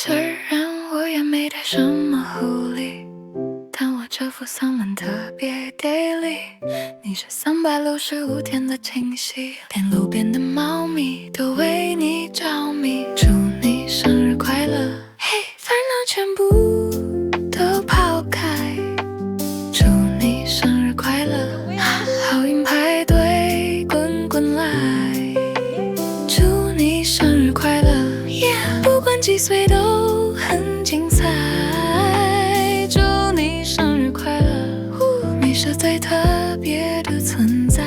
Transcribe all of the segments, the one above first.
虽然我也没带什么狐狸，但我这副嗓门特别给力。你是365天的惊喜，连路边的猫咪都为你着迷。祝你生日快乐，嘿，烦恼全部都抛开。祝你生日快乐，好运排队滚滚来。祝你生日快乐，不管几岁都很精彩。祝你生日快乐，你是最特别的存在。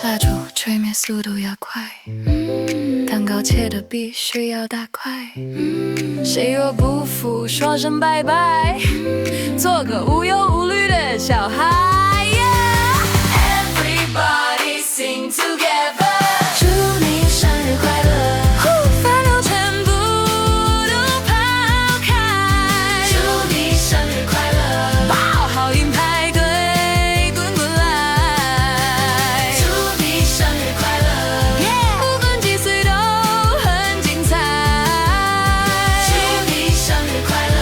蜡烛吹灭速度要快，蛋糕切的必须要大块。谁若不服，说声拜拜，做个无忧无虑的小孩。Everybody sing together。祝你生日快乐，烦恼全部都抛开。祝你生日快乐，好运排队滚滚来。祝你生日快乐，不管几岁都很精彩。祝你生日快乐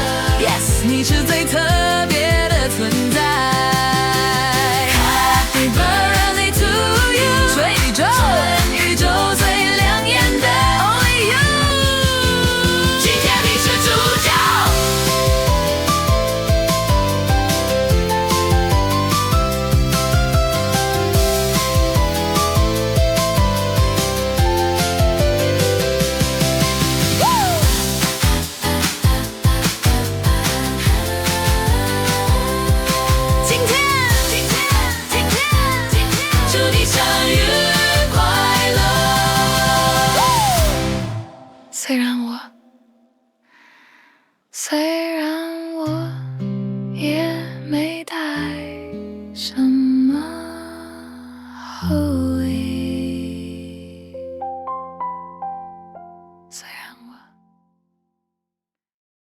，Yes， 你是最特别的存在。Happy birthday to you， 全宇宙最亮眼的 Only you， 今天你是主角。祝你生日快乐。虽然